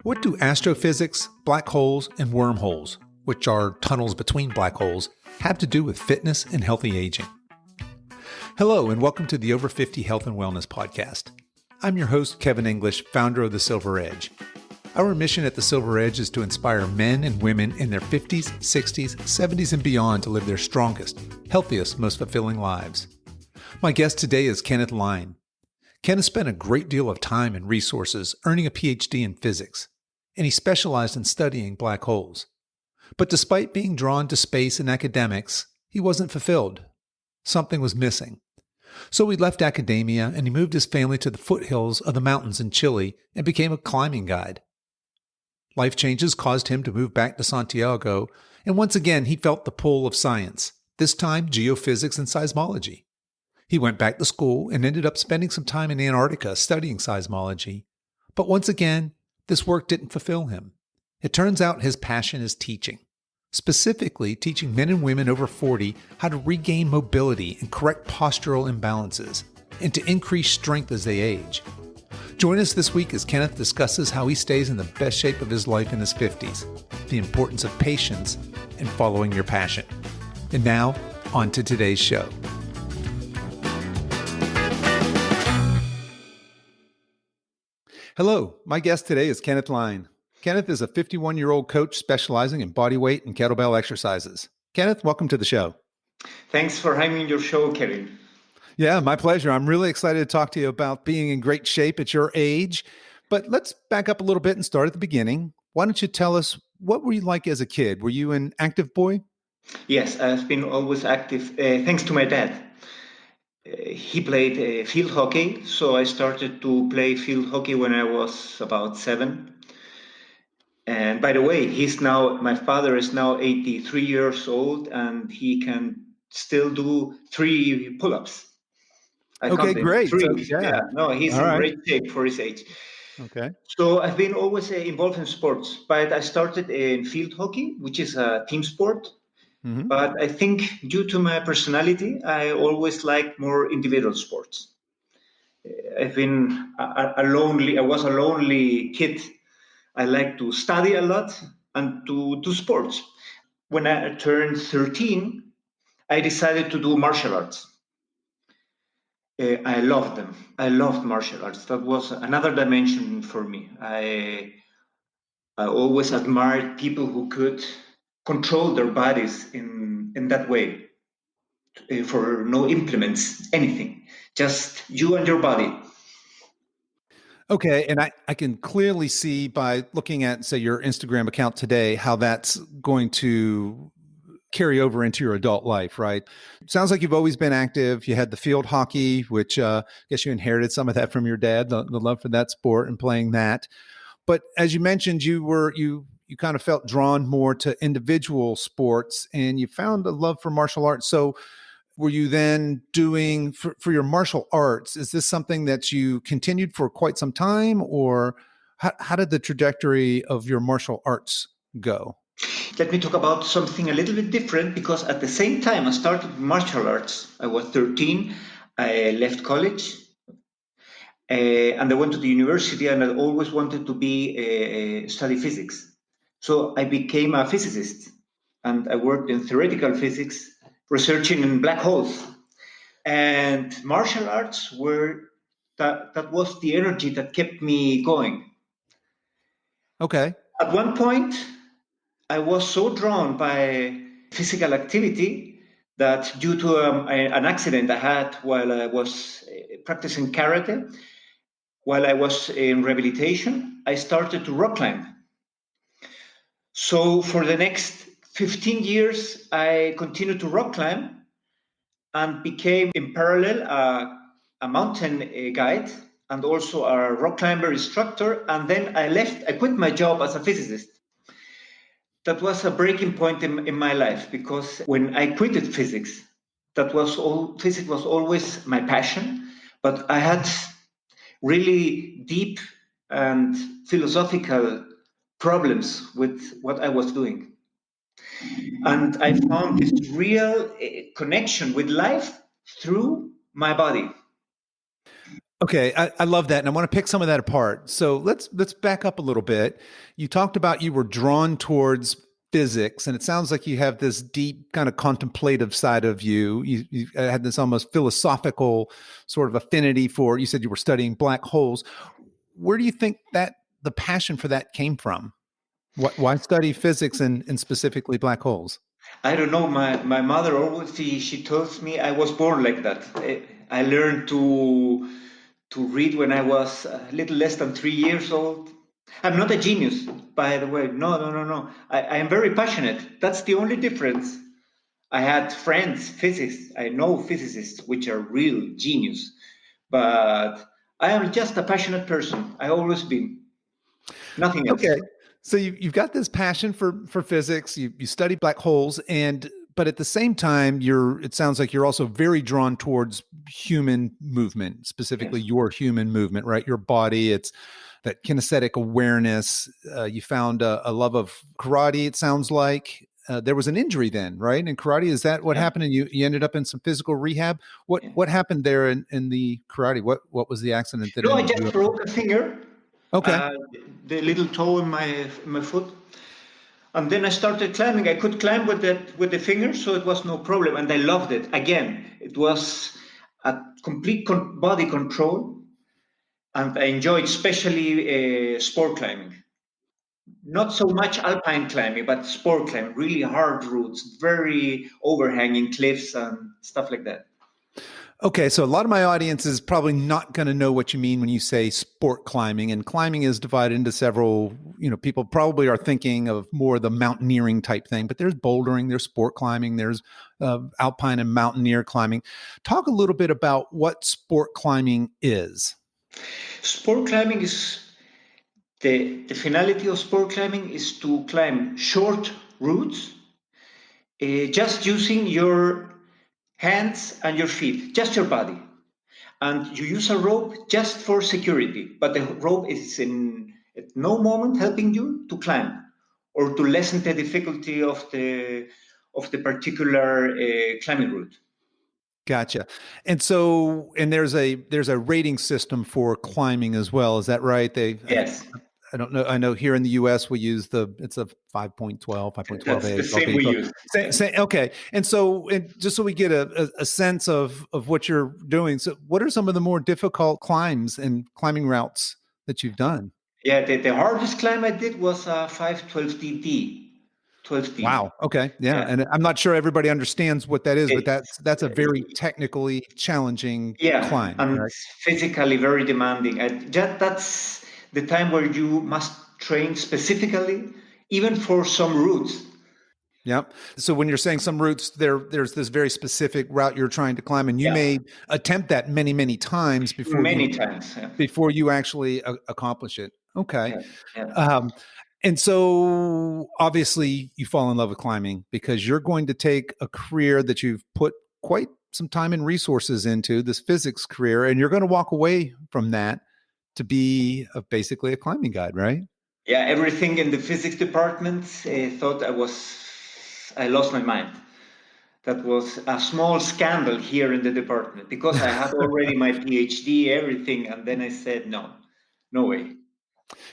What do astrophysics, black holes, and wormholes, which are tunnels between black holes, have to do with fitness and healthy aging? Hello, and welcome to the Over 50 Health and Wellness Podcast. I'm your host, Kevin English, founder of The Silver Edge. Our mission at The Silver Edge is to inspire men and women in their 50s, 60s, 70s, and beyond to live their strongest, healthiest, most fulfilling lives. My guest today is Kenneth Lein. Kenneth spent a great deal of time and resources earning a PhD in physics, and he specialized in studying black holes. But despite being drawn to space and academics, he wasn't fulfilled. Something was missing. So he left academia and he moved his family to the foothills of the mountains in Chile and became a climbing guide. Life changes caused him to move back to Santiago, and once again he felt the pull of science, this time geophysics and seismology. He went back to school and ended up spending some time in Antarctica studying seismology. But once again, this work didn't fulfill him. It turns out his passion is teaching, specifically teaching men and women over 40 how to regain mobility and correct postural imbalances, and to increase strength as they age. Join us this week as Kenneth discusses how he stays in the best shape of his life in his 50s, the importance of patience, and following your passion. And now, on to today's show. Hello, my guest today is Kenneth Lein. Kenneth is a 51-year-old coach specializing in bodyweight and kettlebell exercises. Kenneth, welcome to the show. Thanks for having me on your show, Kevin. Yeah, my pleasure. I'm really excited to talk to you about being in great shape at your age. But let's back up a little bit and start at the beginning. Why don't you tell us, what were you like as a kid? Were you an active boy? Yes, I've been always active, thanks to my dad. He played field hockey, so I started to play field hockey when I was about 7. And by the way, my father is now 83 years old, and he can still do 3 pull-ups. Okay, great. 3. So, yeah. No, he's All in right. great shape for his age. Okay. So I've been always involved in sports, but I started in field hockey, which is a team sport. Mm-hmm. But I think due to my personality, I always like more individual sports. I've been I was a lonely kid. I like to study a lot and to do sports. When I turned 13, I decided to do martial arts. I loved them. I loved martial arts. That was another dimension for me. I always admired people who could control their bodies in that way. For no implements, anything, just you and your body. Okay. And I can clearly see by looking at, say, your Instagram account today, how that's going to carry over into your adult life, right? Sounds like you've always been active. You had the field hockey, which I guess you inherited some of that from your dad, the love for that sport and playing that. But as you mentioned, you kind of felt drawn more to individual sports, and you found a love for martial arts. So were you then doing for your martial arts? Is this something that you continued for quite some time, or how did the trajectory of your martial arts go? Let me talk about something a little bit different, because at the same time I started martial arts. I was 13. I left college and I went to the university, and I always wanted to study physics. So I became a physicist, and I worked in theoretical physics, researching in black holes. And martial arts that was the energy that kept me going. Okay. At one point, I was so drawn by physical activity that, due to an accident I had while I was practicing karate, while I was in rehabilitation, I started to rock climb. So for the next 15 years, I continued to rock climb and became in parallel a mountain guide and also a rock climber instructor. And then I quit my job as a physicist. That was a breaking point in my life, because when I quitted physics, physics was always my passion, but I had really deep and philosophical problems with what I was doing. And I found this real connection with life through my body. Okay, I love that, and I want to pick some of that apart. So let's back up a little bit. You talked about you were drawn towards physics, and it sounds like you have this deep kind of contemplative side of you. You had this almost philosophical sort of affinity for. You said you were studying black holes. Where do you think that the passion for that came from? Why study physics and specifically black holes? I don't know. My mother always she tells me I was born like that. I learned to read when I was a little less than 3 years old. I'm not a genius, by the way. No, no, no, no. I am very passionate. That's the only difference. I had friends, physicists. I know physicists, which are real genius, but I am just a passionate person. I always been. Nothing else. Okay. So you've got this passion for physics. You study black holes, and but at the same time, it sounds like you're also very drawn towards human movement, specifically Yes. your human movement, right? Your body. It's that kinesthetic awareness. You found a love of karate. It sounds like there was an injury then, right? In karate, is that what Yeah. happened? And you ended up in some physical rehab. What Yeah. what happened there in the karate? What was the accident that No, I ended you just up? broke a finger, Okay. uh, the little toe in my foot, and then I started climbing. I could climb with the finger, so it was no problem, and I loved it. Again, it was a complete body control, and I enjoyed especially sport climbing. Not so much alpine climbing, but sport climbing, really hard routes, very overhanging cliffs and stuff like that. Okay, so a lot of my audience is probably not going to know what you mean when you say sport climbing, and climbing is divided into several. People probably are thinking of more the mountaineering type thing, but there's bouldering, there's sport climbing, there's alpine and mountaineer climbing. Talk a little bit about what sport climbing is. Sport climbing is the finality of sport climbing is to climb short routes, just using your hands and your feet, just your body. And you use a rope just for security, but the rope is in at no moment helping you to climb or to lessen the difficulty of the particular climbing route. Gotcha. And there's a rating system for climbing as well. Is that right? Yes, I don't know. I know here in the US we use it's a 5.12, that's 5.12A, the same 12B, we 12. use. Yeah. Okay. And just so we get a sense of what you're doing. So what are some of the more difficult climbs and climbing routes that you've done? Yeah, the hardest climb I did was 512DD, 12D. Wow. Okay. Yeah. Yeah, And I'm not sure everybody understands what that is, but it's that's a very technically challenging yeah, climb, and right? physically very demanding. That's the time where you must train specifically, even for some routes. Yep. So when you're saying some routes, there's this very specific route you're trying to climb, and you Yeah, may attempt that many, many times many times. Yeah, before you actually accomplish it. Okay. yeah, yeah. Um, and so obviously you fall in love with climbing because you're going to take a career that you've put quite some time and resources into, this physics career, and you're going to walk away from that to be basically a climbing guide, right? Yeah, everything in the physics department thought I lost my mind. That was a small scandal here in the department because I had already my PhD, everything, and then I said no, no way.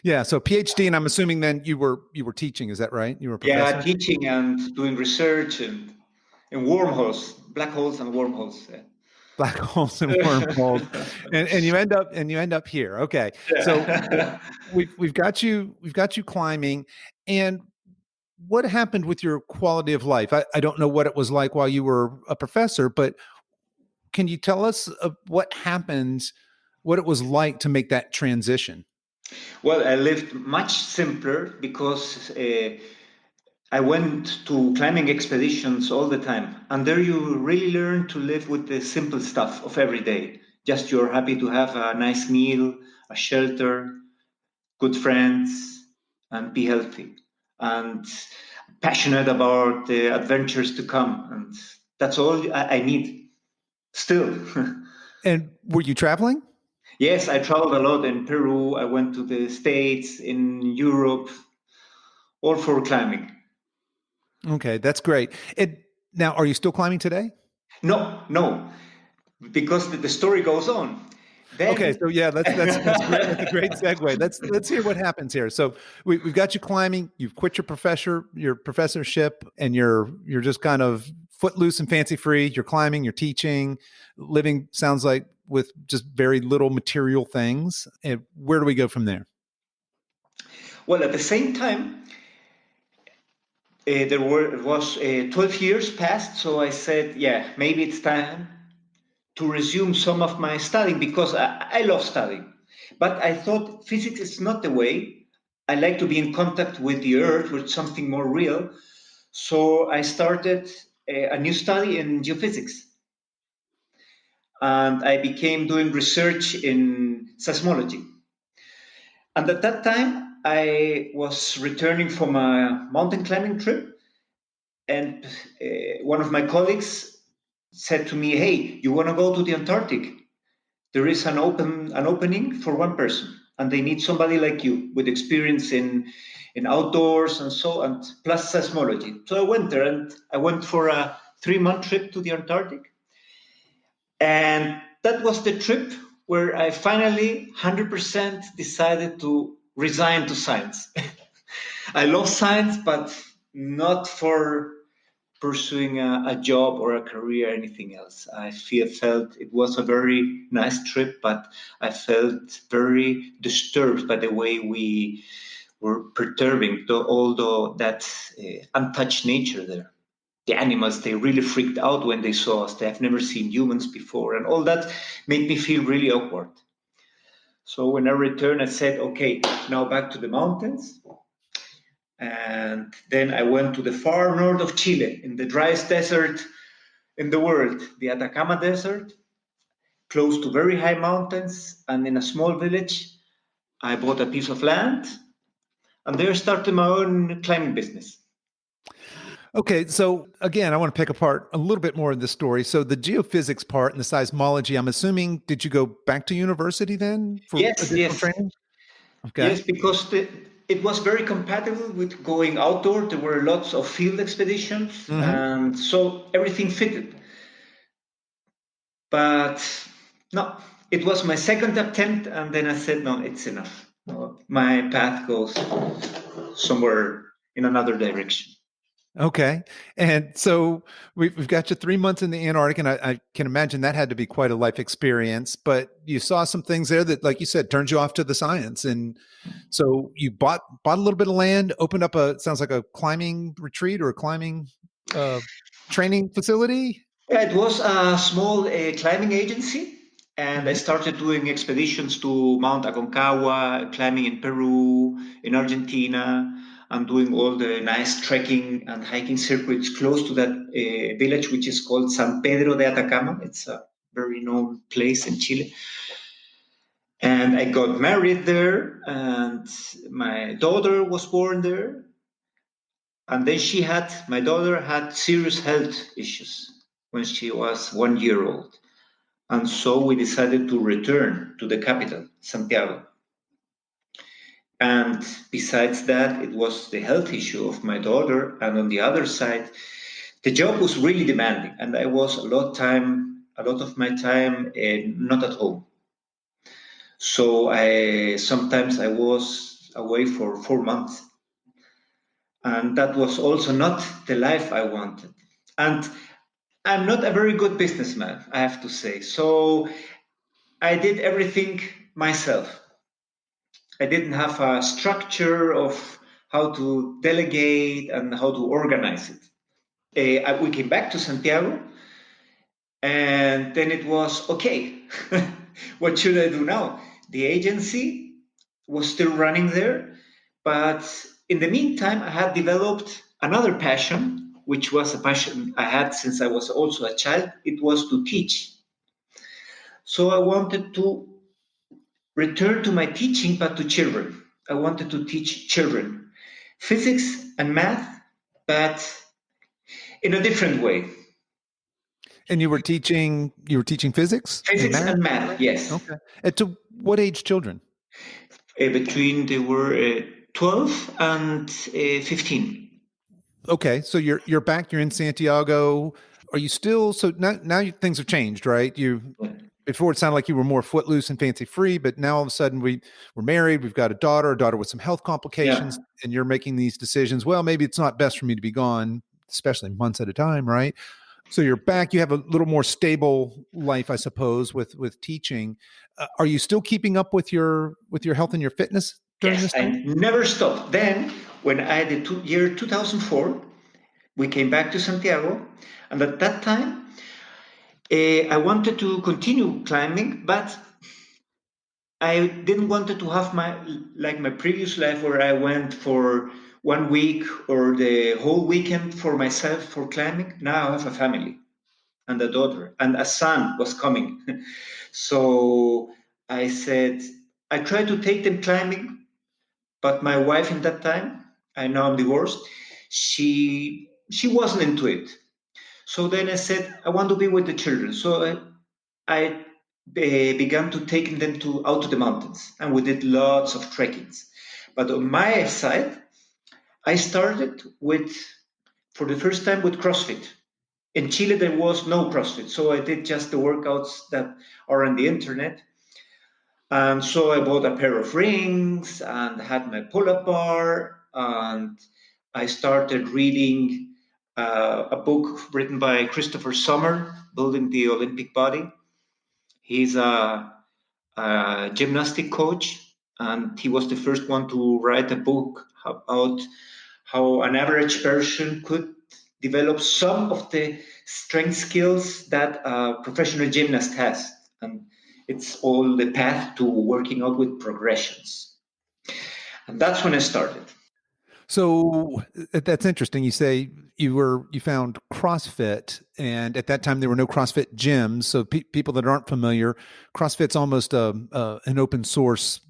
Yeah. So PhD, and I'm assuming then you were teaching, is that right? You were a Yeah, professor? teaching and doing research and wormholes, black holes and wormholes. Black holes and wormholes, and you end up here. Okay, so Yeah. we've got you climbing, and what happened with your quality of life? I don't know what it was like while you were a professor, but can you tell us what happened, what it was like to make that transition? Well, I lived much simpler because I went to climbing expeditions all the time, and there you really learn to live with the simple stuff of every day. Just you're happy to have a nice meal, a shelter, good friends, and be healthy. And passionate about the adventures to come. And that's all I need still. And were you traveling? Yes, I traveled a lot in Peru. I went to the States, in Europe, all for climbing. Okay, that's great. Now, are you still climbing today? No, no, because the story goes on. Okay, Then so yeah, that's great. That's a great segue. Let's hear what happens here. So we've got you climbing. You've quit your professorship, and you're just kind of footloose and fancy free. You're climbing. You're teaching. Living sounds like with just very little material things. And where do we go from there? well, at the same time, was 12 years passed, so I said, yeah, maybe it's time to resume some of my studying because I love studying. But I thought physics is not the way. I like to be in contact with the earth, with something more real. So I started a new study in geophysics. And I became doing research in seismology. And at that time, I was returning from a mountain climbing trip. And one of my colleagues said to me, hey, you want to go to the Antarctic? There is an opening for one person, and they need somebody like you with experience in outdoors and so, and plus seismology. So I went there, and I went for a 3-month trip to the Antarctic, and that was the trip where I finally 100% decided to resign to science. I love science, but not for pursuing a job or a career or anything else. Felt it was a very nice trip, but I felt very disturbed by the way we were perturbing although that untouched nature there. The animals, they really freaked out when they saw us. They have never seen humans before, and all that made me feel really awkward. So when I returned, I said, okay, now back to the mountains. And then I went to the far north of Chile, in the driest desert in the world, the Atacama Desert, close to very high mountains. And in a small village, I bought a piece of land and there started my own climbing business. Okay, so again, I want to pick apart a little bit more of the story. So the geophysics part and the seismology, I'm assuming, did you go back to university then for additional training? Okay. Yes, because it was very compatible with going outdoor. There were lots of field expeditions, and so everything fitted. But no, it was my second attempt, and then I said, no, it's enough. No, my path goes somewhere in another direction. Okay. And so we've got you 3 months in the Antarctic, and I can imagine that had to be quite a life experience, but you saw some things there that, like you said, turned you off to the science. And so you bought a little bit of land, opened up sounds like a climbing retreat or a climbing training facility. Yeah, it was a small climbing agency, and I started doing expeditions to Mount Aconcagua, climbing in Peru, in Argentina, and doing all the nice trekking and hiking circuits close to that village, which is called San Pedro de Atacama. It's a very known place in Chile. And I got married there, and my daughter was born there. And then my daughter had serious health issues when she was 1 year old. And so we decided to return to the capital, Santiago. And besides that, it was the health issue of my daughter. And on the other side, the job was really demanding. And I was a lot of my time not at home. So sometimes I was away for 4 months. And that was also not the life I wanted. And I'm not a very good businessman, I have to say. So I did everything myself. I didn't have a structure of how to delegate and how to organize it. We came back to Santiago, and then it was okay. What should I do now? The agency was still running there, but in the meantime, I had developed another passion, which was a passion I had since I was also a child. It was to teach. So I wanted to return to my teaching, but to children. I wanted to teach children physics and math, but in a different way. And you were teaching physics? Physics and math, yes. Okay. And to what age children? They were 12 and 15. Okay, so you're back. You're in Santiago. Are you still? So now things have changed, right? Before it sounded like you were more footloose and fancy free, but now all of a sudden we're married, we've got a daughter with some health complications, and you're making these decisions. Well, maybe it's not best for me to be gone, especially months at a time, right? So you're back. You have a little more stable life, I suppose, with teaching. Are you still keeping up with your health and your fitness during Yes, this I time? never stopped. Then, when I had the year 2004, we came back to Santiago, and at that time, I wanted to continue climbing, but I didn't want to have my previous life where I went for 1 week or the whole weekend for myself for climbing. Now I have a family and a daughter, and a son was coming. So I said, I tried to take them climbing, but my wife in that time, I know I'm divorced, she wasn't into it. So then I said, I want to be with the children. So I began to take them out to the mountains, and we did lots of trekkings. But on my side, I started for the first time with CrossFit. In Chile, there was no CrossFit, so I did just the workouts that are on the internet. And so I bought a pair of rings and had my pull-up bar, and I started reading a book written by Christopher Sommer, Building the Olympic Body. He's a gymnastic coach, and he was the first one to write a book about how an average person could develop some of the strength skills that a professional gymnast has. And it's all the path to working out with progressions. And that's when I started. So that's interesting. You say you found CrossFit, and at that time there were no CrossFit gyms. So people that aren't familiar, CrossFit's almost an open source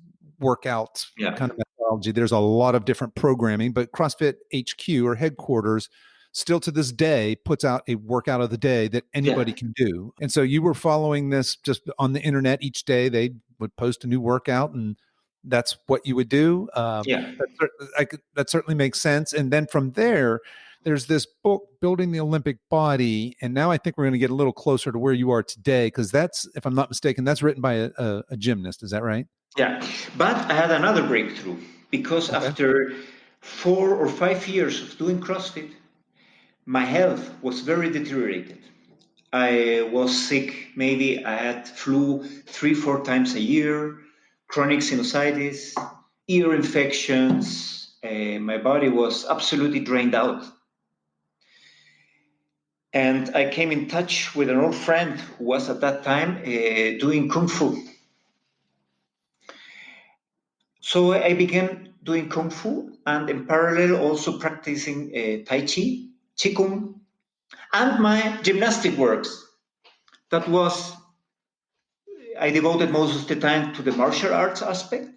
workout kind of methodology. There's a lot of different programming, but CrossFit HQ or headquarters still to this day puts out a workout of the day that anybody can do. And so you were following this just on the internet each day. They would post a new workout, and that's what you would do. That certainly makes sense. And then from there, there's this book, Building the Olympic Body. And now I think we're going to get a little closer to where you are today, because that's, if I'm not mistaken, that's written by a gymnast. Is that right? Yeah. But I had another breakthrough, because after 4 or 5 years of doing CrossFit, my health was very deteriorated. I was sick. Maybe I had flu 3-4 times a year, chronic sinusitis, ear infections. My body was absolutely drained out. And I came in touch with an old friend who was at that time doing Kung Fu. So I began doing Kung Fu, and in parallel also practicing Tai Chi, Qigong, and my gymnastic works. That was, I devoted most of the time to the martial arts aspect,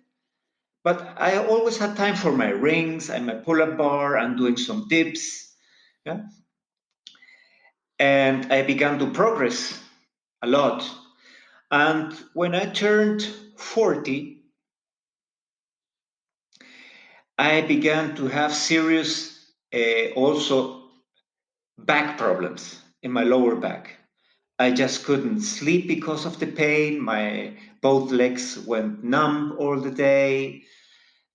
but I always had time for my rings and my pull-up bar and doing some dips. Yeah? And I began to progress a lot. And when I turned 40, I began to have serious also back problems in my lower back. I just couldn't sleep because of the pain. My both legs went numb all the day.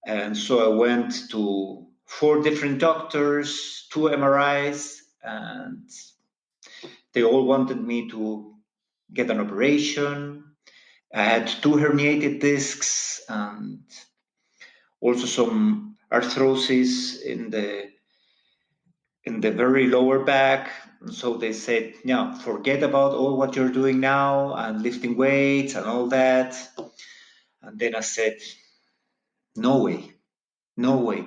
And so I went to 4 different doctors, 2 MRIs, and they all wanted me to get an operation. I had 2 herniated discs and also some arthrosis in the very lower back. So they said, yeah, forget about all what you're doing now and lifting weights and all that. And then I said, no way, no way.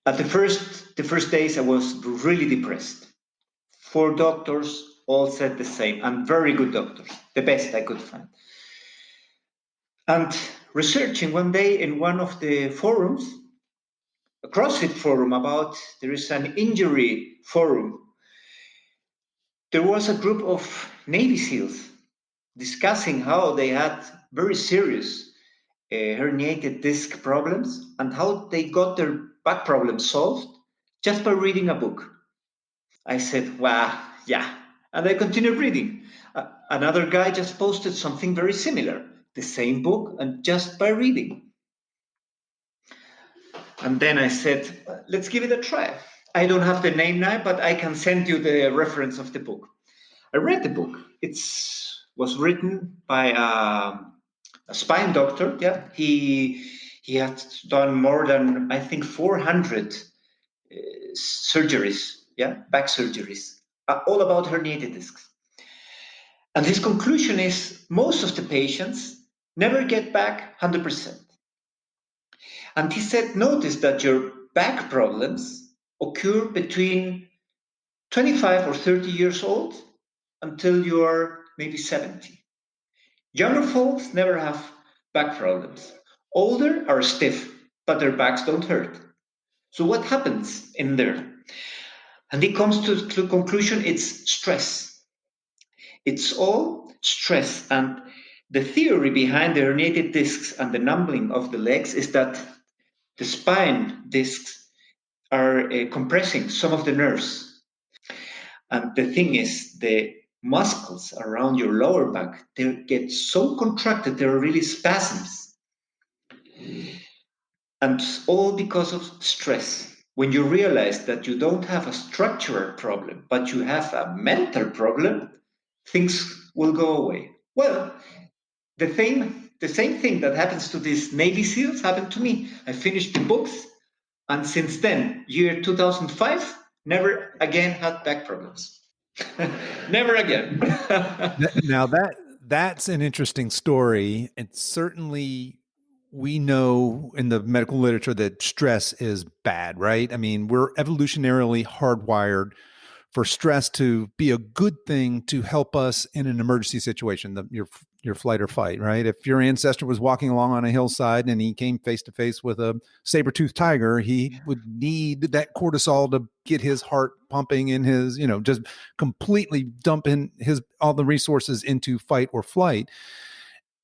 At the first days, I was really depressed. 4 doctors all said the same, and very good doctors, the best I could find. And researching one day in one of the forums, a CrossFit forum there is an injury forum. There was a group of Navy SEALs discussing how they had very serious herniated disc problems and how they got their back problems solved just by reading a book. I said, wow, yeah. And I continued reading. Another guy just posted something very similar, the same book, and just by reading. And then I said, let's give it a try. I don't have the name now, but I can send you the reference of the book. I read the book. It was written by a spine doctor. Yeah, he had done more than, I think, 400 surgeries. Yeah, back surgeries, all about herniated discs. And his conclusion is most of the patients never get back 100%. And he said, notice that your back problems occur between 25 or 30 years old until you're maybe 70. Younger folks never have back problems. Older are stiff, but their backs don't hurt. So what happens in there? And he comes to the conclusion, it's stress. It's all stress. And the theory behind the herniated discs and the numbing of the legs is that the spine discs are compressing some of the nerves. And the thing is, the muscles around your lower back, they get so contracted, there are really spasms. And all because of stress. When you realize that you don't have a structural problem, but you have a mental problem, things will go away. Well, the same thing that happens to these Navy SEALs happened to me. I finished the books, and since then, year 2005, never again had back problems. Never again. Now that's an interesting story. And certainly we know in the medical literature that stress is bad, right? I mean, we're evolutionarily hardwired for stress to be a good thing to help us in an emergency situation, your flight or fight, right? If your ancestor was walking along on a hillside and he came face to face with a saber-toothed tiger, he would need that cortisol to get his heart pumping in his, just completely dumping all the resources into fight or flight.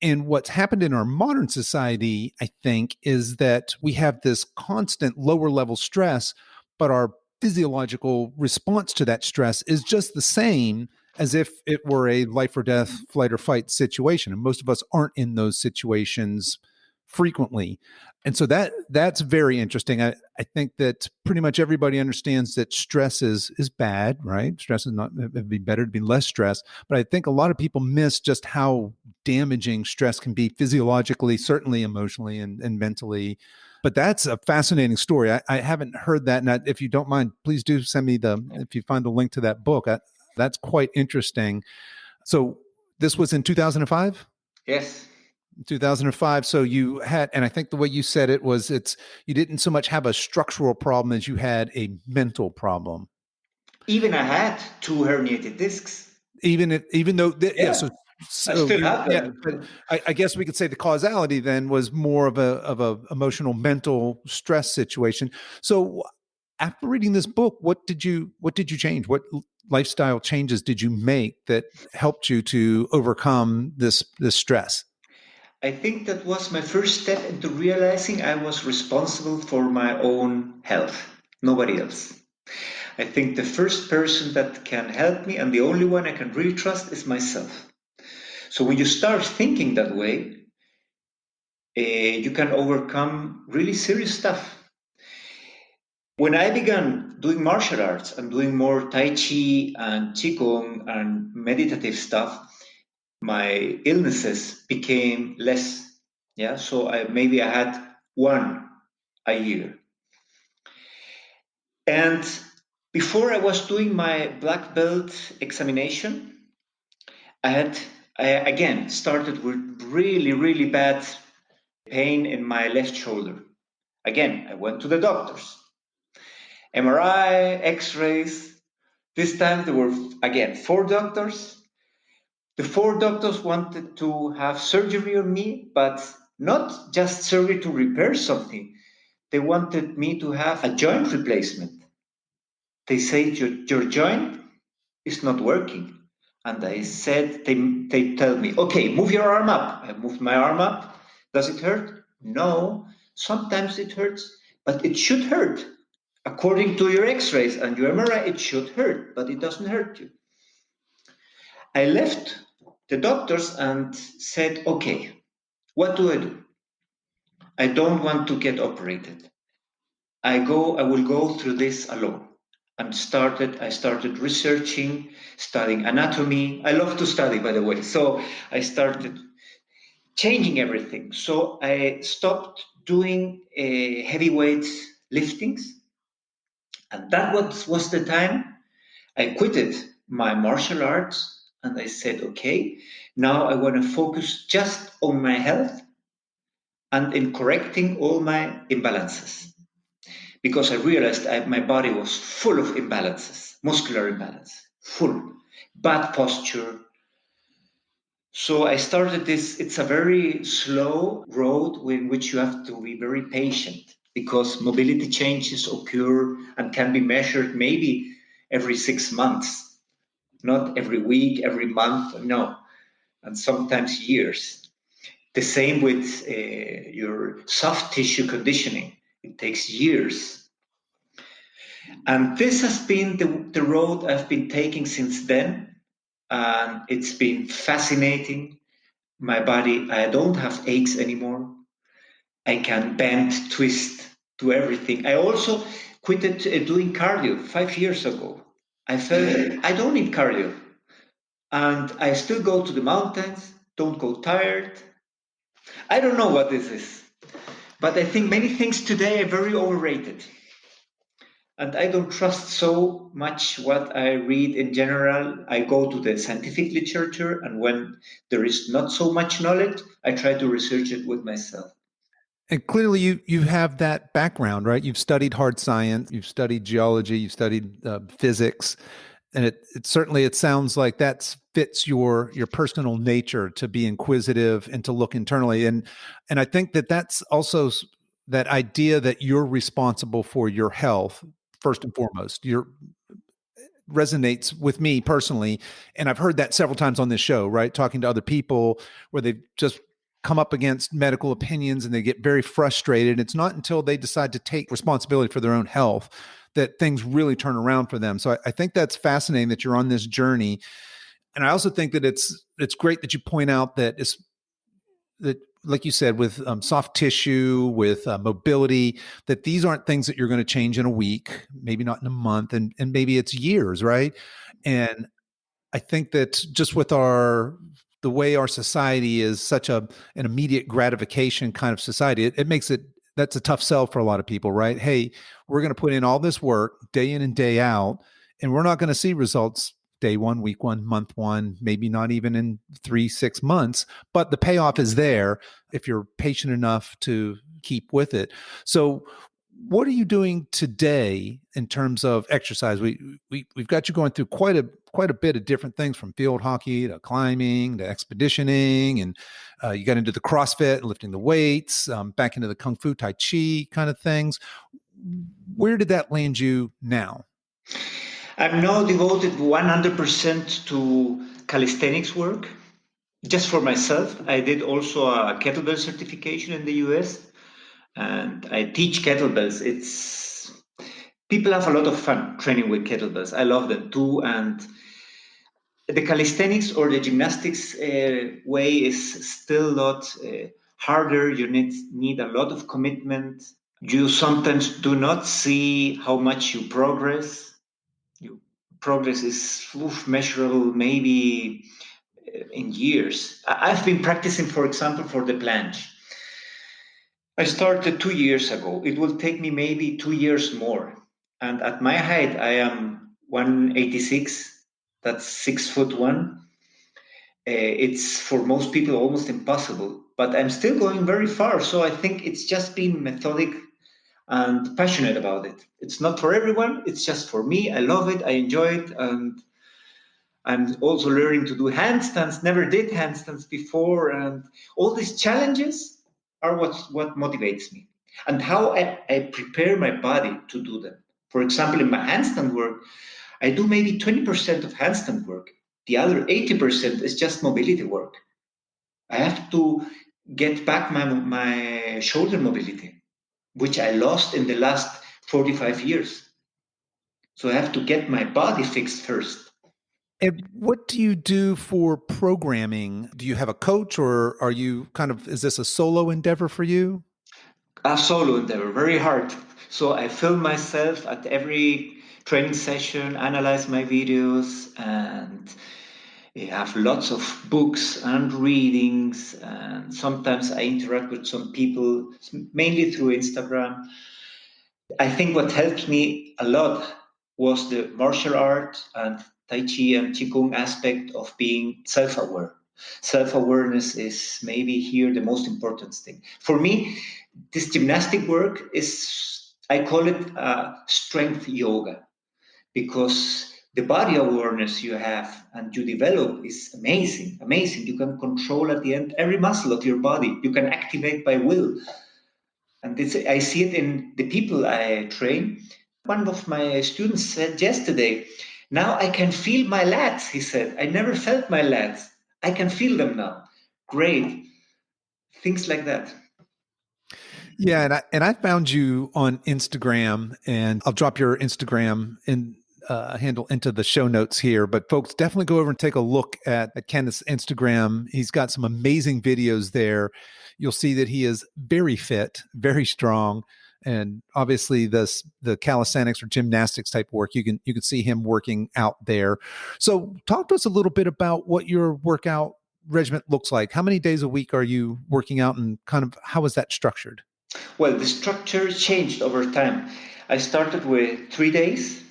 And what's happened in our modern society, I think, is that we have this constant lower level stress, but our physiological response to that stress is just the same as if it were a life or death, flight or fight situation. And most of us aren't in those situations frequently. And so that's very interesting. I think that pretty much everybody understands that stress is bad, right? Stress is not, it'd be better to be less stressed. But I think a lot of people miss just how damaging stress can be physiologically, certainly emotionally and mentally. But that's a fascinating story. I haven't heard that. And if you don't mind, please do send me if you find the link to that book. That's quite interesting. So this was in 2005? Yes. 2005. So you had, and I think the way you said it was, you didn't so much have a structural problem as you had a mental problem. Even I had 2 herniated discs. Even though, I still have them. Yeah, but I guess we could say the causality then was more of a emotional, mental stress situation. So after reading this book, what did you change? What lifestyle changes did you make that helped you to overcome this stress? I think that was my first step into realizing I was responsible for my own health, nobody else. I think the first person that can help me and the only one I can really trust is myself. So when you start thinking that way, you can overcome really serious stuff. When I began doing martial arts and doing more Tai Chi and Qigong and meditative stuff, my illnesses became less. Yeah, so I had 1 a year. And before I was doing my black belt examination, I again started with really, really bad pain in my left shoulder. Again, I went to the doctors. MRI, X-rays. This time there were, again, 4 doctors. The 4 doctors wanted to have surgery on me, but not just surgery to repair something. They wanted me to have a joint replacement. They said, your joint is not working. And I said, they tell me, okay, move your arm up. I moved my arm up. Does it hurt? No. Sometimes it hurts, but it should hurt. According to your X-rays and your MRI, it should hurt, but it doesn't hurt you. I left the doctors and said, okay, what do I do? I don't want to get operated. I will go through this alone. I started researching, studying anatomy. I love to study, by the way. So I started changing everything. So I stopped doing heavyweight liftings. And that was the time I quitted my martial arts and I said, okay, now I want to focus just on my health and in correcting all my imbalances. Because I realized my body was full of imbalances, muscular imbalance, full, bad posture. So I started this. It's a very slow road in which you have to be very patient because mobility changes occur and can be measured maybe every 6 months, not every week, every month, no, and sometimes years. The same with your soft tissue conditioning. It takes years. And this has been the road I've been taking since then. And it's been fascinating. My body, I don't have aches anymore. I can bend, twist, do everything. I also quitted doing cardio 5 years ago. I felt I don't need cardio. And I still go to the mountains, don't go tired. I don't know what this is. But I think many things today are very overrated. And I don't trust so much what I read in general. I go to the scientific literature, and when there is not so much knowledge, I try to research it with myself. And clearly, you have that background, right? You've studied hard science, you've studied geology, you've studied physics, and it certainly it sounds like that fits your personal nature to be inquisitive and to look internally. And I think that that's also that idea that you're responsible for your health first and foremost. You're resonates with me personally. And I've heard that several times on this show, right? Talking to other people where they've just come up against medical opinions and they get very frustrated. It's not until they decide to take responsibility for their own health that things really turn around for them. So I think that's fascinating that you're on this journey. And I also think that it's great that you point out that it's that, like you said, with soft tissue, with mobility, that these aren't things that you're going to change in a week, maybe not in a month, and maybe it's years, right? And I think that just with the way our society is such an immediate gratification kind of society, it makes it that's a tough sell for a lot of people, right? Hey, we're going to put in all this work day in and day out, and we're not going to see results day one, week one, month one, maybe not even in 3-6 months, but the payoff is there if you're patient enough to keep with it. So what are you doing today in terms of exercise? We've got you going through quite a bit of different things, from field hockey to climbing to expeditioning, and you got into the CrossFit, lifting the weights, back into the Kung Fu Tai Chi kind of things. Where did that land you now? I'm now devoted 100% to calisthenics work, just for myself. I did also a kettlebell certification in the US, and I teach kettlebells. People have a lot of fun training with kettlebells. I love them too, and the calisthenics or the gymnastics way is still a lot harder. You need a lot of commitment. You sometimes do not see how much you progress. Progress is measurable maybe in years. I've been practicing, for example, for the planche. I started 2 years ago. It will take me maybe 2 years more. And at my height, I am 186. That's 6'1". It's for most people almost impossible, but I'm still going very far. So I think it's just being methodic and passionate about it. It's not for everyone. It's just for me. I love it. I enjoy it. And I'm also learning to do handstands. Never did handstands before. And all these challenges are what motivates me and how I prepare my body to do them. For example, in my handstand work, I do maybe 20% of handstand work. The other 80% is just mobility work. I have to get back my shoulder mobility, which I lost in the last 45 years. So I have to get my body fixed first. And what do you do for programming? Do you have a coach, or are you is this a solo endeavor for you? A solo endeavor, very hard. So I film myself at every training session, analyze my videos, and I have lots of books and readings. And sometimes I interact with some people, mainly through Instagram. I think what helped me a lot was the martial art and Tai Chi and Qigong aspect of being self aware. Self awareness is maybe here the most important thing. For me, this gymnastic work is, I call it strength yoga, because the body awareness you have and you develop is amazing, amazing. You can control at the end every muscle of your body. You can activate by will. And this, I see it in the people I train. One of my students said yesterday, now I can feel my lats, he said. I never felt my lats. I can feel them now. Great. Things like that. Yeah, and I found you on Instagram, and I'll drop your Instagram handle into the show notes here. But folks, definitely go over and take a look at Kenneth's Instagram. He's got some amazing videos there. You'll see that he is very fit, very strong, and obviously the calisthenics or gymnastics type work. You can see him working out there. So, talk to us a little bit about what your workout regiment looks like. How many days a week are you working out, and how is that structured? Well, the structure changed over time. I started with 3 days,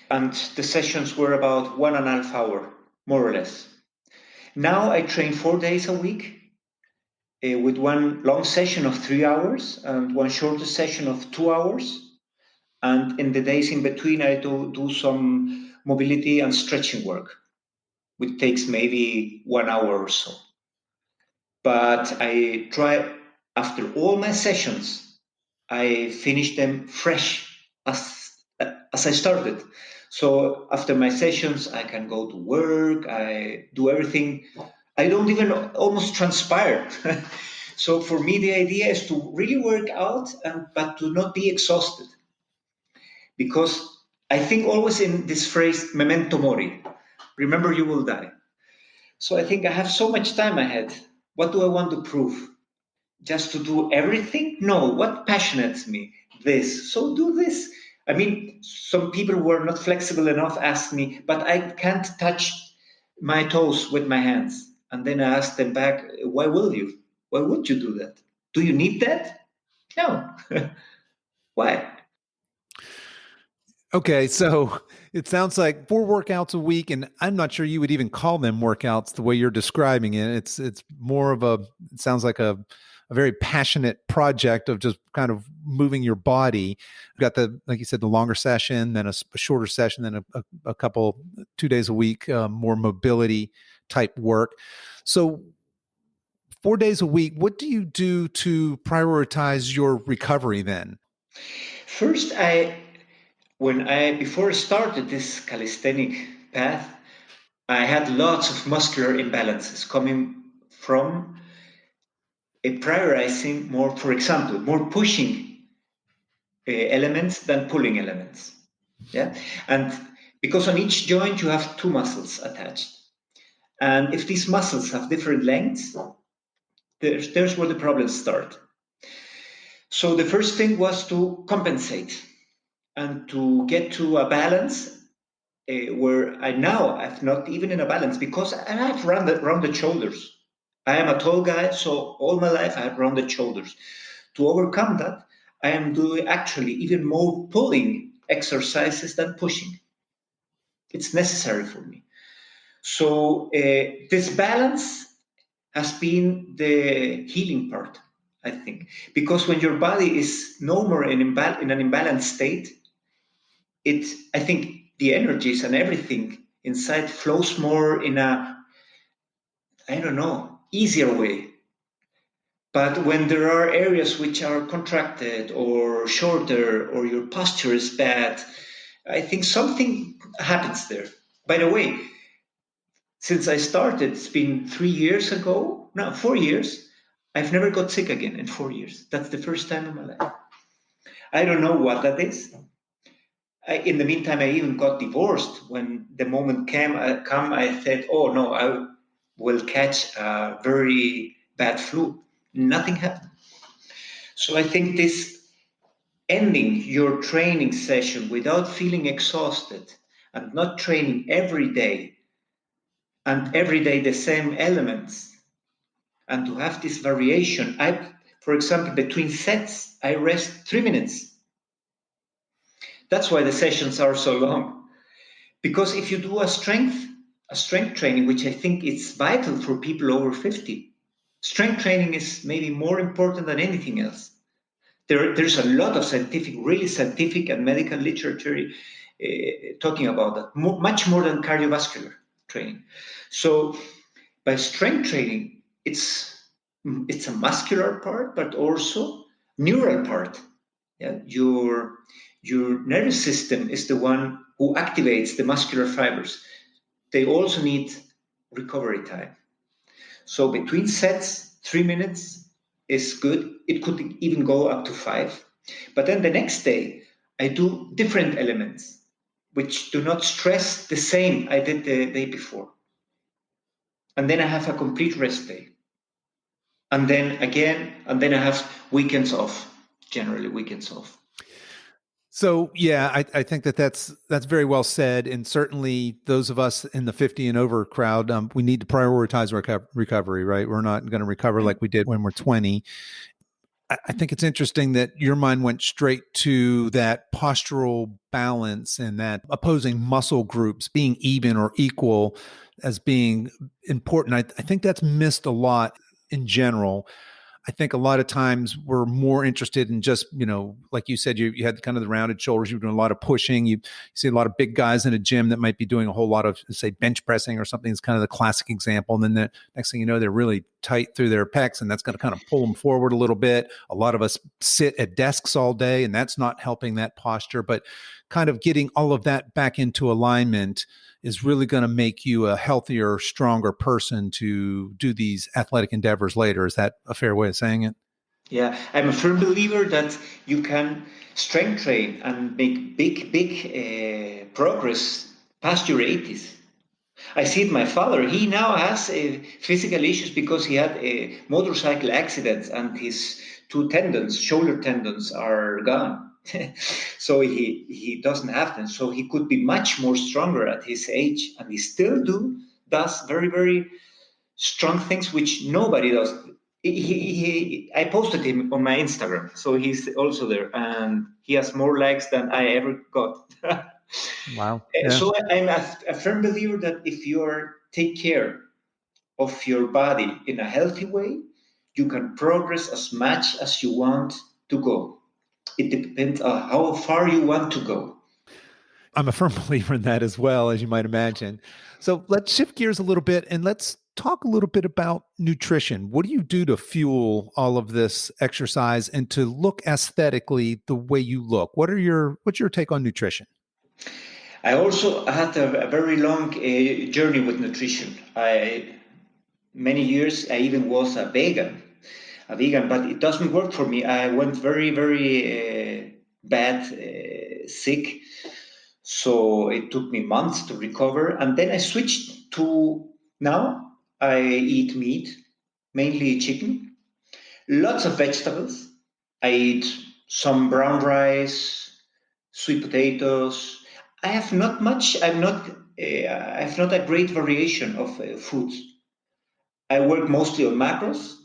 and the sessions were about 1.5 hours, more or less. Now I train 4 days a week, with one long session of 3 hours and one shorter session of 2 hours. And in the days in between, I do some mobility and stretching work, which takes maybe 1 hour or so. But I try, after all my sessions, I finish them fresh as I started. So after my sessions, I can go to work, I do everything. I don't even almost transpire. So for me, the idea is to really work out, but to not be exhausted. Because I think always in this phrase, memento mori, remember you will die. So I think I have so much time ahead. What do I want to prove? Just to do everything? No, what passionates me? This. So do this. I mean, some people who are not flexible enough ask me, but I can't touch my toes with my hands. And then I ask them back, why will you? Why would you do that? Do you need that? No. Why? Okay, so it sounds like 4 workouts a week, and I'm not sure you would even call them workouts the way you're describing it. It's more of it sounds like a very passionate project of just kind of moving your body. You've got like you said, the longer session, then a shorter session, then a couple 2 days a week, more mobility type work. So 4 days a week, what do you do to prioritize your recovery then? First, before I started this calisthenic path, I had lots of muscular imbalances coming from a prioritizing more, for example, more pushing elements than pulling elements. Yeah, and because on each joint you have two muscles attached, and if these muscles have different lengths, there's where the problems start. So the first thing was to compensate and to get to a balance, where I'm not even in a balance, because I have rounded shoulders. I am a tall guy, so all my life I have rounded shoulders. To overcome that, I am doing actually even more pulling exercises than pushing. It's necessary for me. So this balance has been the healing part, I think, because when your body is no more in an imbalanced state, I think the energies and everything inside flows more in a, I don't know, easier way. But when there are areas which are contracted or shorter, or your posture is bad, I think something happens there. By the way, since I started, it's been 3 years ago, no, 4 years, I've never got sick again in 4 years. That's the first time in my life. I don't know what that is. in the meantime, I even got divorced. When the moment came, I said, "Oh no, I will catch a very bad flu." Nothing happened. So I think this ending your training session without feeling exhausted and not training every day and every day the same elements and to have this variation. For example, between sets, I rest 3 minutes. That's why the sessions are so long. Because if you do a strength training, which I think is vital for people over 50, strength training is maybe more important than anything else. There's a lot of really scientific and medical literature talking about that, much more than cardiovascular training. So by strength training, it's a muscular part, but also neural part. Yeah, your nervous system is the one who activates the muscular fibers. They also need recovery time. So between sets, 3 minutes is good. It could even go up to 5. But then the next day, I do different elements which do not stress the same I did the day before. And then I have a complete rest day. And then I have weekends off, generally weekends off. So yeah, I think that's very well said, and certainly those of us in the 50 and over crowd, we need to prioritize recovery. Right, we're not going to recover like we did when we're 20. I think it's interesting that your mind went straight to that postural balance and that opposing muscle groups being even or equal as being important. I think that's missed a lot in general. I think a lot of times we're more interested in just, like you said, you had kind of the rounded shoulders, you were doing a lot of pushing. You see a lot of big guys in a gym that might be doing a whole lot of, say, bench pressing or something. Is kind of the classic example. And then the next thing you know, they're really tight through their pecs, and that's going to kind of pull them forward a little bit. A lot of us sit at desks all day, and that's not helping that posture. But kind of getting all of that back into alignment is really going to make you a healthier, stronger person to do these athletic endeavors later. Is that a fair way of saying it? Yeah, I'm a firm believer that you can strength train and make big progress past your 80s. I see it. My father, he now has physical issues because he had a motorcycle accident and his two tendons, shoulder tendons, are gone. So he doesn't have them. So he could be much more stronger at his age, and he still does very, very strong things which nobody does. I posted him on my Instagram, so he's also there, and he has more likes than I ever got. Wow. Yeah. So I'm a firm believer that if you take care of your body in a healthy way, you can progress as much as you want to go. It depends on how far you want to go. I'm a firm believer in that as well, as you might imagine. So let's shift gears a little bit and let's talk a little bit about nutrition. What do you do to fuel all of this exercise and to look aesthetically the way you look? What's your take on nutrition? I also had a very long journey with nutrition. Many years I even was a vegan, but it doesn't work for me. I went very, very bad, sick. So it took me months to recover. And then I switched to now I eat meat, mainly chicken, lots of vegetables. I eat some brown rice, sweet potatoes. I have not much. I have not a great variation of foods. I work mostly on macros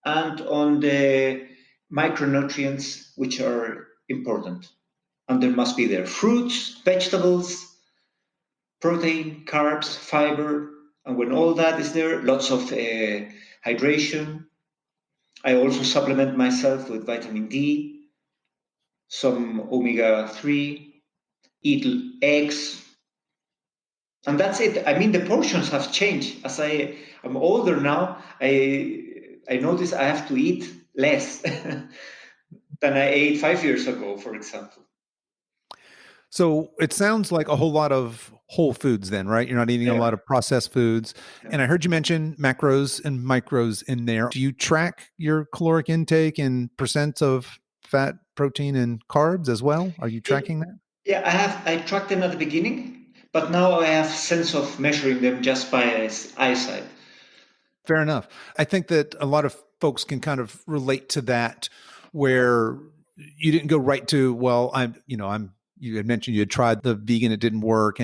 and on the micronutrients which are important. And there must be there fruits, vegetables, protein, carbs, fiber. And when all that is there, lots of hydration. I also supplement myself with vitamin D, some omega-3, eat eggs. And that's it. I mean, the portions have changed. As I am older now, I notice I have to eat less than I ate 5 years ago, for example. So it sounds like a whole lot of whole foods then, right? You're not eating a lot of processed foods. Yeah. And I heard you mention macros and micros in there. Do you track your caloric intake and percent of fat, protein, and carbs as well? Are you tracking that? Yeah, I tracked them at the beginning, but now I have sense of measuring them just by eyesight. Fair enough. I think that a lot of folks can kind of relate to that, where you didn't go right to, well, you had mentioned you had tried the vegan, it didn't work.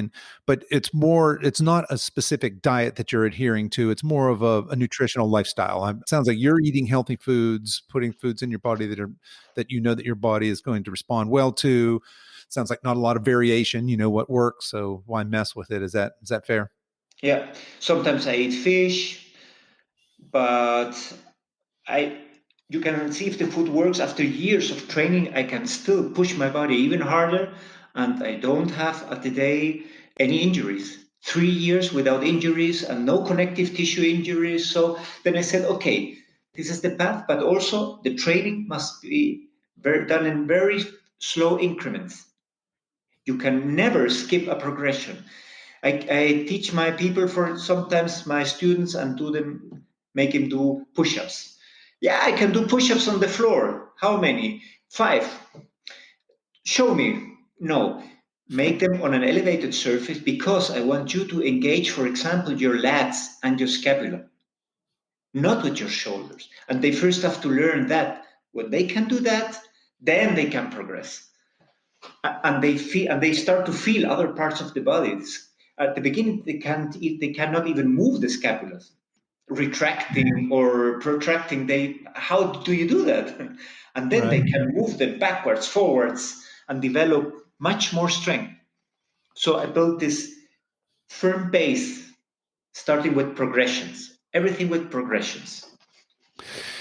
But it's not a specific diet that you're adhering to. It's more of a nutritional lifestyle. It sounds like you're eating healthy foods, putting foods in your body that you know that your body is going to respond well to. Sounds like not a lot of variation, you know what works. So why mess with it? Is that fair? Yeah, sometimes I eat fish, but I you can see if the food works after years of training. I can still push my body even harder, and I don't have at the day any injuries. 3 years without injuries and no connective tissue injuries. So then I said, okay, this is the path, but also the training must be done in very slow increments. You can never skip a progression. I teach my people, for sometimes my students, and make him do push-ups. Yeah, I can do push-ups on the floor. How many? 5. Show me. No. Make them on an elevated surface because I want you to engage, for example, your lats and your scapula, not with your shoulders. And they first have to learn that. When they can do that, then they can progress. And they start to feel other parts of the body. At the beginning, they cannot even move the scapulas, retracting or protracting. They How do you do that? And then Right. they can move them backwards, forwards, and develop much more strength. So I built this firm base, starting with progressions. Everything with progressions.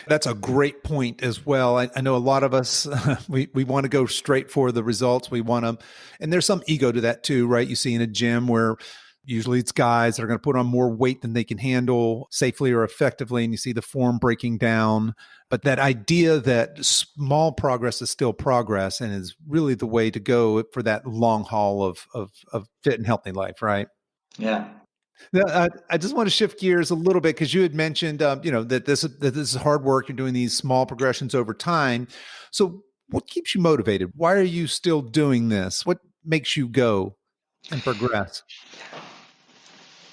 That's a great point as well. I know a lot of us, we want to go straight for the results. We want to, and there's some ego to that too, right? You see in a gym where usually it's guys that are going to put on more weight than they can handle safely or effectively. And you see the form breaking down. But that idea that small progress is still progress and is really the way to go for that long haul of fit and healthy life, right? Yeah. Now, I just want to shift gears a little bit because you had mentioned, that this is hard work. You're doing these small progressions over time. So, what keeps you motivated? Why are you still doing this? What makes you go and progress?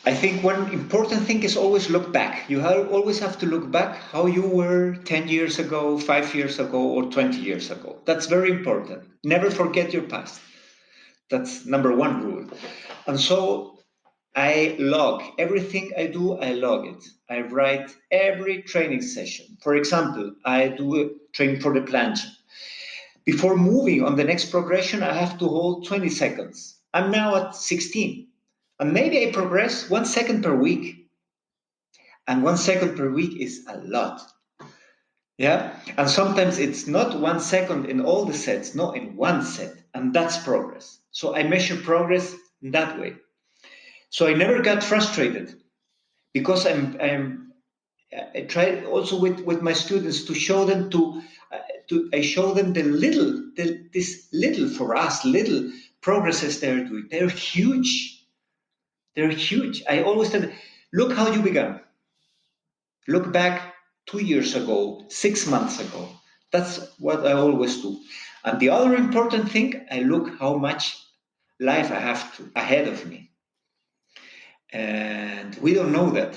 I think one important thing is always look back. Always have to look back how you were 10 years ago, 5 years ago, or 20 years ago. That's very important. Never forget your past. That's number one rule. And so I log everything I do, I log it. I write every training session. For example, I do a training for the planche. Before moving on the next progression, I have to hold 20 seconds. I'm now at 16. And maybe I progress 1 second per week. And 1 second per week is a lot. Yeah. And sometimes it's not 1 second in all the sets, no, in one set. And that's progress. So I measure progress in that way. So I never got frustrated because I try also with my students to show them I show them this little, for us, little progresses they're doing. They're huge. They're huge. I always tell them, look how you began. Look back 2 years ago, 6 months ago. That's what I always do. And the other important thing, I look how much life I have ahead of me. And we don't know that,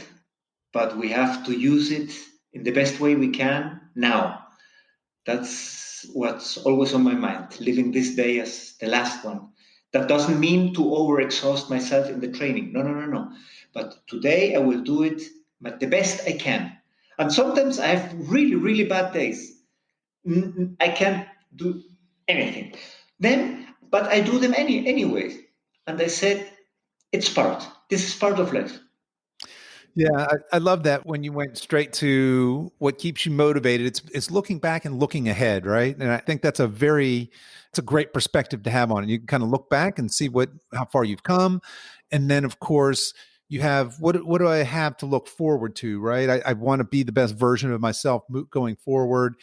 but we have to use it in the best way we can now. That's what's always on my mind, living this day as the last one. That doesn't mean to overexhaust myself in the training. No, no, no, no. But today I will do it the best I can. And sometimes I have really, really bad days. I can't do anything. But I do them anyway. And I said, it's part. This is part of life. Yeah, I love that when you went straight to what keeps you motivated. It's looking back and looking ahead, right? And I think it's a great perspective to have on it. You can kind of look back and see how far you've come, and then of course you have what do I have to look forward to, right? I want to be the best version of myself going forward.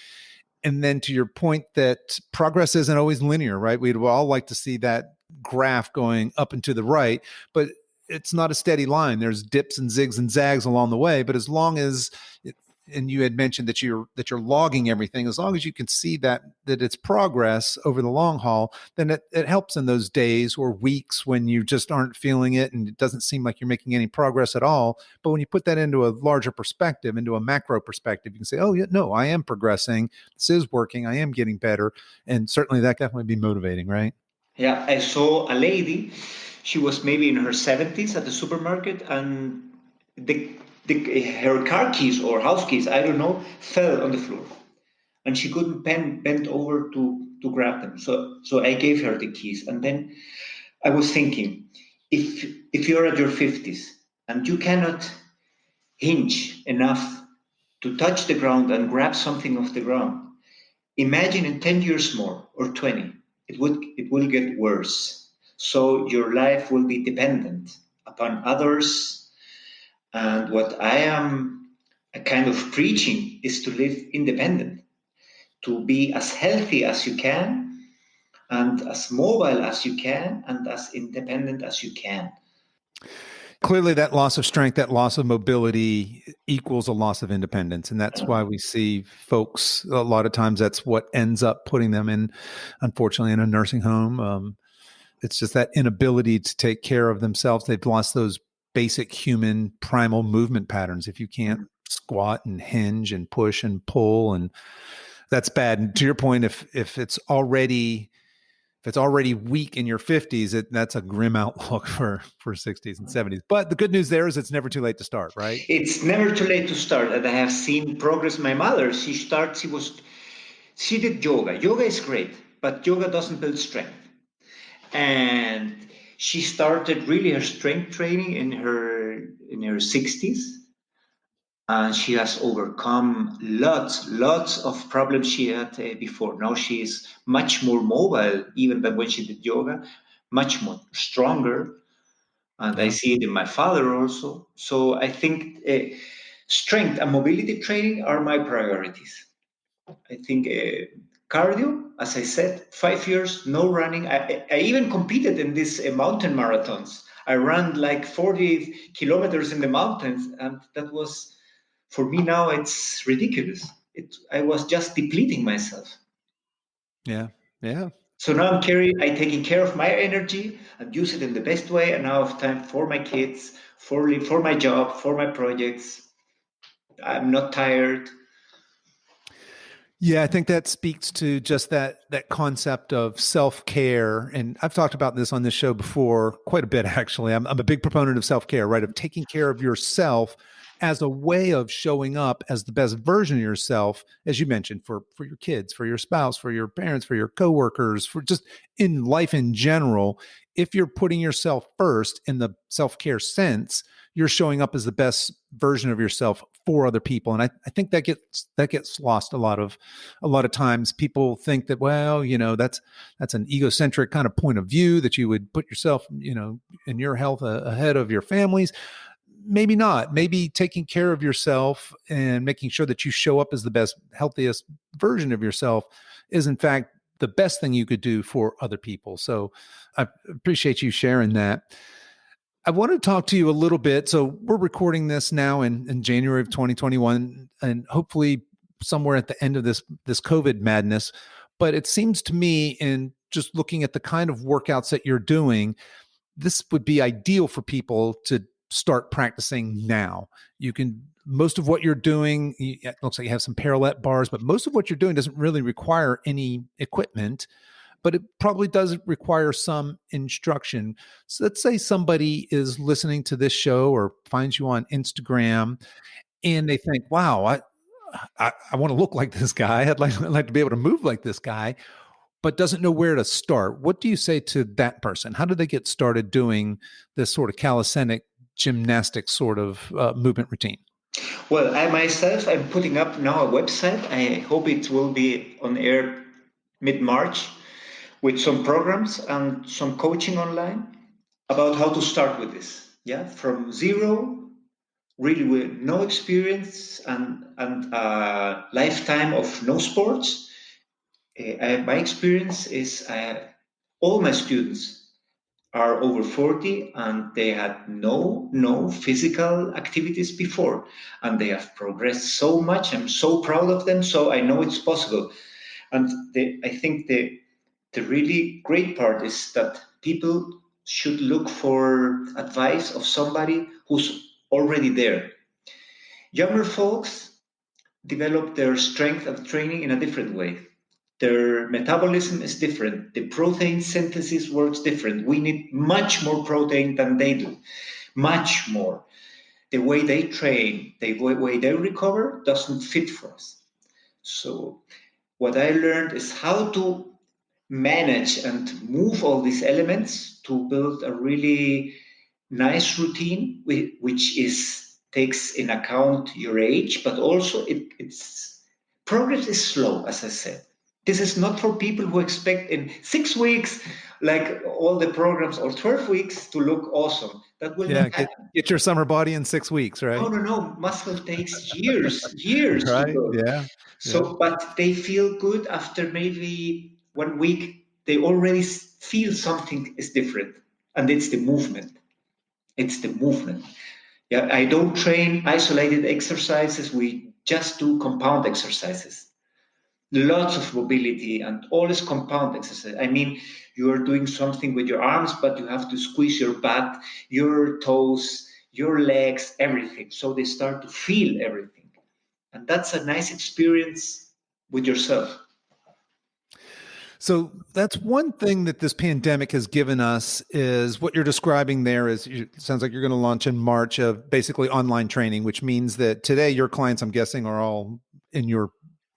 And then to your point that progress isn't always linear, right? We'd all like to see that graph going up and to the right, but it's not a steady line. There's dips and zigs and zags along the way. But as long as and you had mentioned that you're logging everything. As long as you can see that it's progress over the long haul, then it helps in those days or weeks when you just aren't feeling it and it doesn't seem like you're making any progress at all. But when you put that into a larger perspective, into a macro perspective, you can say, oh yeah, no, I am progressing. This is working. I am getting better. And certainly that can definitely be motivating, right? Yeah, I saw a lady. She was maybe in her 70s at the supermarket, and her car keys or house keys, I don't know, fell on the floor, and she couldn't bend over to grab them. So I gave her the keys, and then I was thinking, if you're at your 50s and you cannot hinge enough to touch the ground and grab something off the ground, imagine in 10 years more or 20, it will get worse. So your life will be dependent upon others. And what I am kind of preaching is to live independent, to be as healthy as you can and as mobile as you can and as independent as you can. Clearly that loss of strength, that loss of mobility equals a loss of independence. And that's why we see folks, a lot of times that's what ends up putting them in, unfortunately, in a nursing home. It's just that inability to take care of themselves. They've lost those basic human primal movement patterns. If you can't squat and hinge and push and pull, and that's bad. And to your point, if it's already weak in your 50s, that's a grim outlook for 60s and 70s. But the good news there is it's never too late to start, right? It's never too late to start. And I have seen progress. My mother, she did yoga. Yoga is great, but yoga doesn't build strength. And she started really her strength training in her 60s. And she has overcome lots of problems she had before. Now she is much more mobile, even than when she did yoga, much more stronger. And I see it in my father also. So I think strength and mobility training are my priorities. I think cardio, as I said, 5 years, no running. I even competed in these mountain marathons. I ran like 40 kilometers in the mountains, and that was, for me now, it's ridiculous. I was just depleting myself. Yeah. So now I'm taking care of my energy and use it in the best way. And now I have time for my kids, for my job, for my projects. I'm not tired. Yeah, I think that speaks to just that concept of self-care. And I've talked about this on this show before quite a bit, actually. I'm a big proponent of self-care, right? Of taking care of yourself as a way of showing up as the best version of yourself, as you mentioned, for your kids, for your spouse, for your parents, for your coworkers, for just in life in general. If you're putting yourself first in the self-care sense, you're showing up as the best version of yourself for other people. And I think that gets lost a lot of times. People think that, well, that's an egocentric kind of point of view, that you would put yourself, and your health ahead of your families. Maybe not. Maybe taking care of yourself and making sure that you show up as the best, healthiest version of yourself is in fact the best thing you could do for other people. So I appreciate you sharing that. I want to talk to you a little bit. So we're recording this now in January of 2021, and hopefully somewhere at the end of this COVID madness. But it seems to me, in just looking at the kind of workouts that you're doing, this would be ideal for people to start practicing now. Most of what you're doing, it looks like you have some parallel bars, but most of what you're doing doesn't really require any equipment, but it probably does require some instruction. So let's say somebody is listening to this show or finds you on Instagram and they think, wow, I want to look like this guy. I'd like to be able to move like this guy, but doesn't know where to start. What do you say to that person? How do they get started doing this sort of calisthenic gymnastic sort of movement routine? Well, I'm putting up now a website. I hope it will be on air mid-March with some programs and some coaching online about how to start with this. Yeah, from zero, really with no experience and a lifetime of no sports. My experience is all my students are over 40 and they had no physical activities before, and they have progressed so much. I'm so proud of them. So I know it's possible. And I think the really great part is that people should look for advice of somebody who's already there. Younger folks develop their strength of training in a different way. Their metabolism is different. The protein synthesis works different. We need much more protein than they do, much more. The way they train, the way they recover doesn't fit for us. So, what I learned is how to manage and move all these elements to build a really nice routine, which is takes in account your age, but also it's progress is slow, as I said. This is not for people who expect in 6 weeks, like all the programs, or 12 weeks to look awesome. That will not Yeah, happen. get your summer body in 6 weeks, No, right? no, no. Muscle takes years to Right. build. Yeah. Yeah. So, but they feel good after maybe 1 week. They already feel something is different, and it's the movement. It's the movement. Yeah, I don't train isolated exercises. We just do compound exercises. Lots of mobility and all is compound exercise. I mean, you are doing something with your arms, but you have to squeeze your butt, your toes, your legs, everything. So they start to feel everything. And that's a nice experience with yourself. So that's one thing that this pandemic has given us is what you're describing there is it sounds like you're going to launch in March of basically online training, which means that today your clients, I'm guessing, are all in your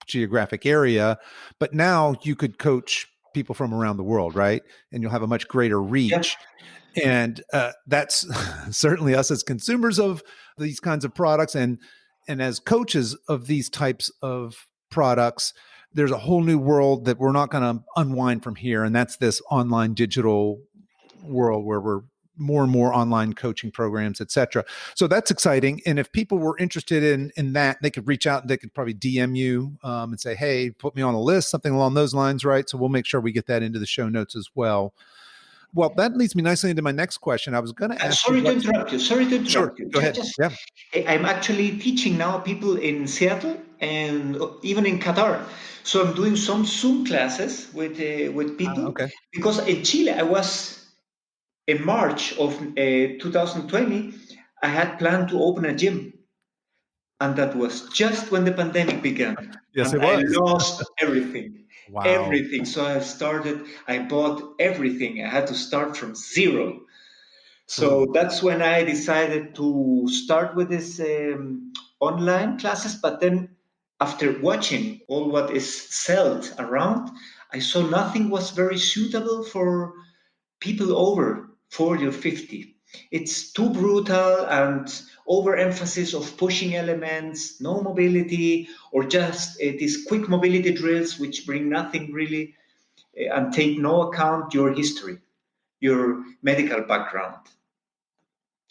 geographic area, but now you could coach people from around the world, right? And you'll have a much greater Yeah. reach. And that's certainly us as consumers of these kinds of products and as coaches of these types of products, there's a whole new world that we're not going to unwind from here. And that's this online digital world where we're more and more online coaching programs, et cetera. So that's exciting. And if people were interested in that, they could reach out and they could probably DM you and say, hey, put me on a list, something along those lines, right? So we'll make sure we get that into the show notes as well. Well, that leads me nicely into my next question. I was going to ask you Sorry to what. interrupt you. Sorry to Sure, interrupt you. go ahead. Yeah. I'm actually teaching now people in Seattle and even in Qatar. So I'm doing some Zoom classes with people Okay. because in Chile I was in March of 2020. I had planned to open a gym, and that was just when the pandemic began, Yes, and it I was. lost everything. Wow. Everything. So I bought everything. I had to start from zero. Ooh. So that's when I decided to start with this online classes. But then, after watching all what is sold around, I saw nothing was very suitable for people over 40 or 50. It's too brutal and overemphasis of pushing elements, no mobility, or just these quick mobility drills which bring nothing really and take no account your history, your medical background.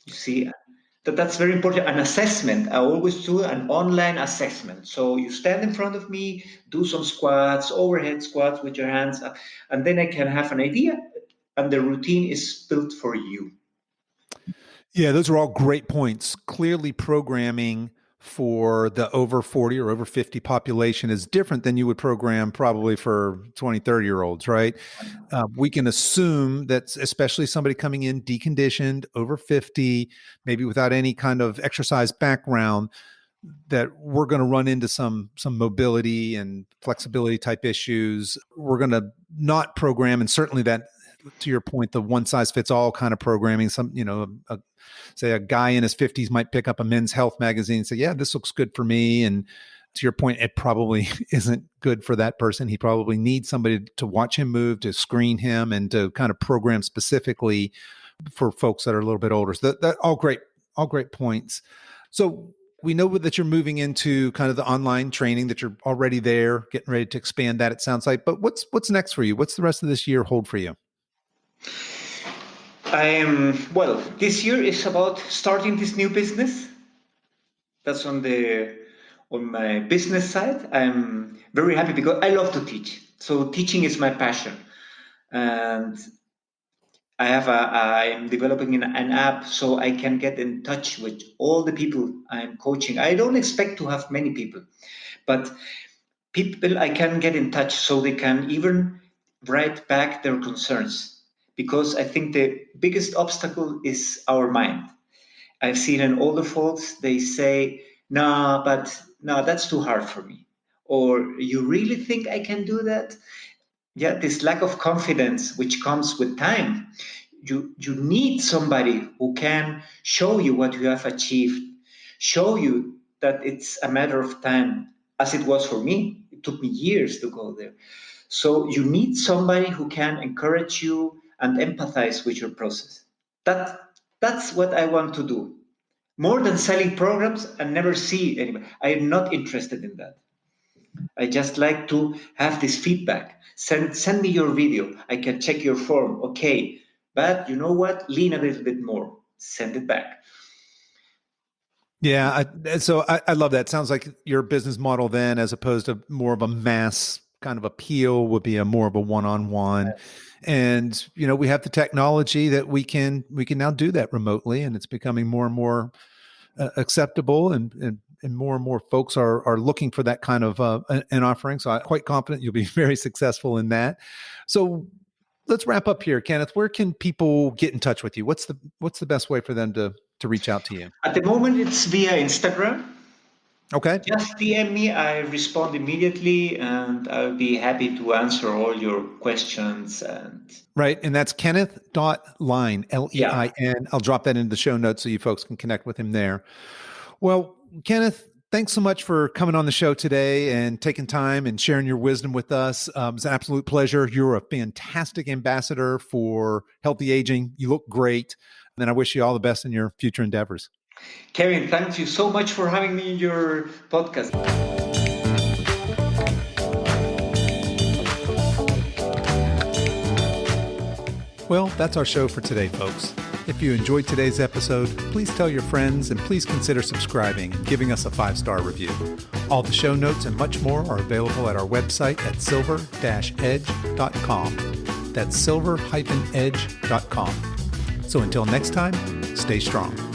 You see, that's very important. An assessment. I always do an online assessment. So you stand in front of me, do some squats, overhead squats with your hands up, and then I can have an idea, and the routine is built for you. Yeah, those are all great points. Clearly, programming for the over 40 or over 50 population is different than you would program probably for 20, 30-year-olds, right? We can assume that, especially somebody coming in deconditioned, over 50, maybe without any kind of exercise background, that we're going to run into some mobility and flexibility type issues. We're going to not program, and certainly that, to your point, the one size fits all kind of programming. Some, say a guy in his 50s might pick up a Men's Health magazine and say, yeah, this looks good for me. And to your point, it probably isn't good for that person. He probably needs somebody to watch him move, to screen him, and to kind of program specifically for folks that are a little bit older. So that all great points. So we know that you're moving into kind of the online training, that you're already there, getting ready to expand that, it sounds like. But what's next for you? What's the rest of this year hold for you? Well, this year is about starting this new business. That's on my business side. I'm very happy because I love to teach. So teaching is my passion. And I'm developing an app so I can get in touch with all the people I'm coaching. I don't expect to have many people, but people I can get in touch so they can even write back their concerns. Because I think the biggest obstacle is our mind. I've seen in older folks, they say, nah, but no, that's too hard for me. Or you really think I can do that? Yeah, this lack of confidence which comes with time. You need somebody who can show you what you have achieved, show you that it's a matter of time, as it was for me. It took me years to go there. So you need somebody who can encourage you and empathize with your process. That that's what I want to do. More than selling programs and never see anybody. I am not interested in that. I just like to have this feedback. Send me your video. I can check your form. Okay. But you know what? Lean a little bit more. Send it back. Yeah. I love that. Sounds like your business model then, as opposed to more of a mass kind of appeal, would be a more of a one-on-one. And, we have the technology that we can now do that remotely, and it's becoming more and more acceptable, and more and more folks are looking for that kind of an offering. So I'm quite confident you'll be very successful in that. So let's wrap up here, Kenneth. Where can people get in touch with you? What's the best way for them to reach out to you? At the moment, it's via Instagram. Okay. Just DM me. I respond immediately, and I'll be happy to answer all your questions. Right. And that's Kenneth.Lein, Lein. Yeah. I'll drop that into the show notes so you folks can connect with him there. Well, Kenneth, thanks so much for coming on the show today and taking time and sharing your wisdom with us. It's an absolute pleasure. You're a fantastic ambassador for healthy aging. You look great. And I wish you all the best in your future endeavors. Kevin, thank you so much for having me in your podcast. Well, that's our show for today, folks. If you enjoyed today's episode, please tell your friends and please consider subscribing and giving us a 5-star review. All the show notes and much more are available at our website at silver-edge.com. That's silver-edge.com. So until next time, stay strong.